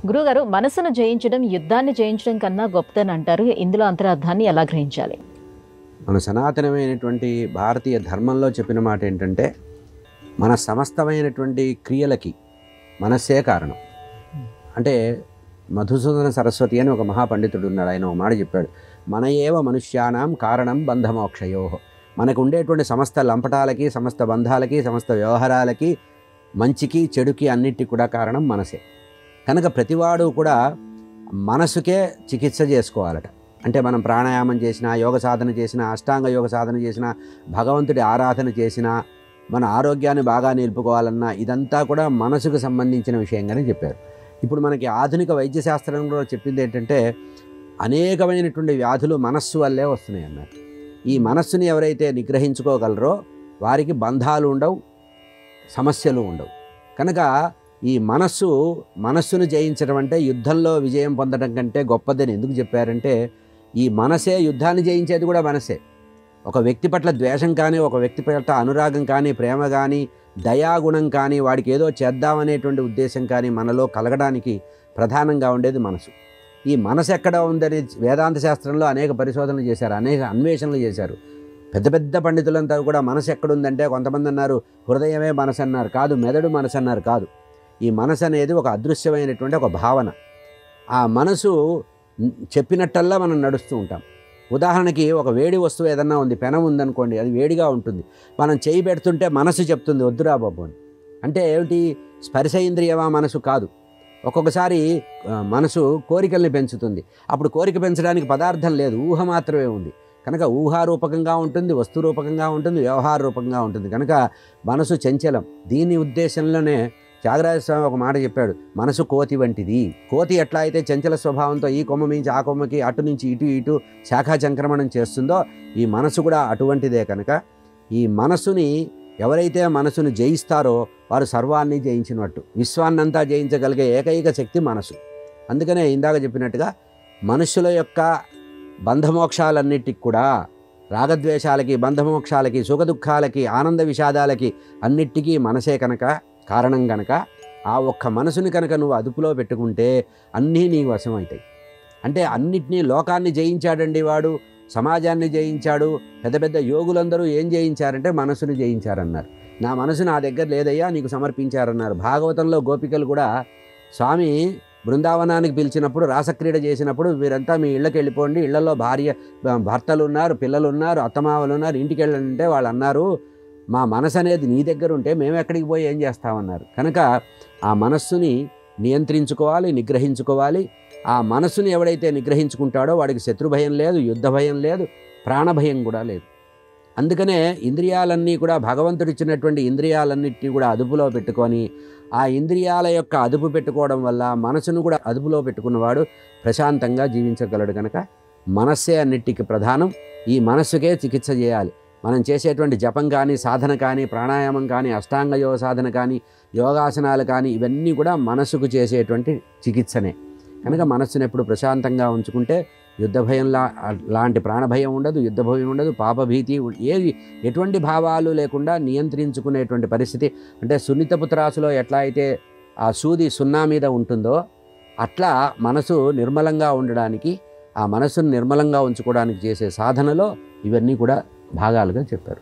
గురుగారు, మనసును జయించడం యుద్ధాన్ని జయించడం కన్నా గొప్పదని అంటారు. ఇందులో అంతరార్థాన్ని ఎలా గ్రహించాలి? మన సనాతనమైనటువంటి భారతీయ ధర్మంలో చెప్పిన మాట ఏంటంటే, మన సమస్తమైనటువంటి క్రియలకి మనస్సే కారణం. అంటే మధుసూదన సరస్వతి అని ఒక మహాపండితుడు ఉన్నాడు. ఆయన ఒక మాట చెప్పాడు, మన ఏవ మనుష్యానాం కారణం బంధమోక్షయో. మనకు ఉండేటువంటి సమస్త లంపటాలకి, సమస్త బంధాలకి, సమస్త వ్యవహారాలకి, మంచికి చెడుకి అన్నిటికీ కూడా కారణం మనసే. కనుక ప్రతివాడు కూడా మనసుకే చికిత్స చేసుకోవాలట. అంటే మనం ప్రాణాయామం చేసినా, యోగ సాధన చేసినా, అష్టాంగ యోగ సాధన చేసినా, భగవంతుడి ఆరాధన చేసినా, మన ఆరోగ్యాన్ని బాగా నిలుపుకోవాలన్నా ఇదంతా కూడా మనసుకు సంబంధించిన విషయంగానే చెప్పారు. ఇప్పుడు మనకి ఆధునిక వైద్యశాస్త్రంలో చెప్పింది ఏంటంటే, అనేకమైనటువంటి వ్యాధులు మనస్సు వల్లే వస్తున్నాయి అన్నారు. ఈ మనస్సుని ఎవరైతే నిగ్రహించుకోగలరో వారికి బంధాలు ఉండవు, సమస్యలు ఉండవు. కనుక ఈ మనస్సును జయించడం అంటే యుద్ధంలో విజయం పొందడం కంటే గొప్పదని ఎందుకు చెప్పారంటే, ఈ మనసే యుద్ధాన్ని జయించేది కూడా మనసే. ఒక వ్యక్తి పట్ల ద్వేషం కానీ, ఒక వ్యక్తి పట్ల అనురాగం కానీ, ప్రేమ కానీ, దయాగుణం కానీ, వాడికి ఏదో చేద్దామనేటువంటి ఉద్దేశం కానీ మనలో కలగడానికి ప్రధానంగా ఉండేది మనసు. ఈ మనసు ఎక్కడ ఉందని వేదాంత శాస్త్రంలో అనేక పరిశోధనలు చేశారు, అనేక అన్వేషణలు చేశారు. పెద్ద పెద్ద పండితులంతా కూడా మనసు ఎక్కడుందంటే, కొంతమంది అన్నారు హృదయమే మనసు అన్నారు, కాదు మెదడు మనసు అన్నారు, కాదు. ఈ మనసు అనేది ఒక అదృశ్యమైనటువంటి ఒక భావన. ఆ మనసు చెప్పినట్టల్లా మనం నడుస్తూ ఉంటాం. ఉదాహరణకి ఒక వేడి వస్తువు ఏదన్నా ఉంది, పెనం ఉందనుకోండి, అది వేడిగా ఉంటుంది. మనం చేయి పెడుతుంటే మనసు చెప్తుంది వద్దురా బాబు అని. అంటే ఏమిటి? స్పర్శ ఇంద్రియమా మనసు కాదు. ఒక్కొక్కసారి మనసు కోరికల్ని పెంచుతుంది. అప్పుడు కోరిక పెంచడానికి పదార్థం లేదు, ఊహ మాత్రమే ఉంది. కనుక ఊహారూపకంగా ఉంటుంది, వస్తురూపకంగా ఉంటుంది, వ్యవహార రూపంగా ఉంటుంది. కనుక మనసు చంచలం. దీని ఉద్దేశంలోనే త్యాగరాజ స్వామి ఒక మాట చెప్పాడు, మనసు కోతి వంటిది. కోతి ఎట్లా అయితే చంచల స్వభావంతో ఈ కొమ్మ నుంచి ఆ కొమ్మకి, అటు నుంచి ఇటు శాఖా సంక్రమణం చేస్తుందో, ఈ మనసు కూడా అటువంటిదే. కనుక ఈ మనసుని ఎవరైతే మనసును జయిస్తారో వారు సర్వాన్ని జయించినట్టు. విశ్వాన్నంతా జయించగలిగే ఏకైక శక్తి మనసు. అందుకనే ఇందాక చెప్పినట్టుగా మనుషుల యొక్క బంధమోక్షాలన్నిటికి కూడా, రాగద్వేషాలకి, బంధమోక్షాలకి, సుఖదుఖాలకి, ఆనంద విషాదాలకి అన్నిటికీ మనసే కనుక కారణం. కనుక ఆ ఒక్క మనసుని కనుక నువ్వు అదుపులో పెట్టుకుంటే అన్నీ నీ వశం అవుతాయి. అంటే అన్నిటినీ, లోకాన్ని జయించాడండి వాడు, సమాజాన్ని జయించాడు. పెద్ద పెద్ద యోగులందరూ ఏం జయించారంటే మనసుని జయించారన్నారు. నా మనసు నా దగ్గర లేదయ్యా, నీకు సమర్పించారన్నారు. భాగవతంలో గోపికలు కూడా స్వామి బృందావనానికి పిలిచినప్పుడు, రాసక్రీడ చేసినప్పుడు, వీరంతా మీ ఇళ్ళకి వెళ్ళిపోండి, ఇళ్లలో భర్తలు ఉన్నారు, పిల్లలు ఉన్నారు, అత్తమావలు ఉన్నారు, ఇంటికి వెళ్ళంటే వాళ్ళు అన్నారు, మా మనసు అనేది నీ దగ్గర ఉంటే మేము ఎక్కడికి పోయి ఏం చేస్తామన్నారు. కనుక ఆ మనస్సుని నియంత్రించుకోవాలి, నిగ్రహించుకోవాలి. ఆ మనస్సుని ఎవడైతే నిగ్రహించుకుంటాడో వాడికి శత్రుభయం లేదు, యుద్ధ భయం లేదు, ప్రాణభయం కూడా లేదు. అందుకనే ఇంద్రియాలన్నీ కూడా, భగవంతుడిచ్చినటువంటి ఇంద్రియాలన్నింటినీ కూడా అదుపులో పెట్టుకొని, ఆ ఇంద్రియాల యొక్క అదుపు పెట్టుకోవడం వల్ల మనసును కూడా అదుపులో పెట్టుకున్నవాడు ప్రశాంతంగా జీవించగలడు. కనుక మనస్సే అన్నిటికీ ప్రధానం. ఈ మనస్సుకే చికిత్స చేయాలి. మనం చేసేటువంటి జపం కానీ, సాధన కానీ, ప్రాణాయామం కానీ, అష్టాంగ యోగ సాధన కానీ, యోగాసనాలు కానీ, ఇవన్నీ కూడా మనసుకు చేసేటువంటి చికిత్సనే. కనుక మనస్సును ఎప్పుడు ప్రశాంతంగా ఉంచుకుంటే యుద్ధ భయం లాంటి ప్రాణభయం ఉండదు, యుద్ధ భయం ఉండదు, పాపభీతి, ఎటువంటి భావాలు లేకుండా నియంత్రించుకునేటువంటి పరిస్థితి. అంటే సున్నితపు త్రాసులో ఎట్లా అయితే ఆ సూది సున్నా మీద ఉంటుందో అట్లా మనసు నిర్మలంగా ఉండడానికి, ఆ మనసును నిర్మలంగా ఉంచుకోవడానికి చేసే సాధనలో ఇవన్నీ కూడా భాగాలుగా చెప్పారు.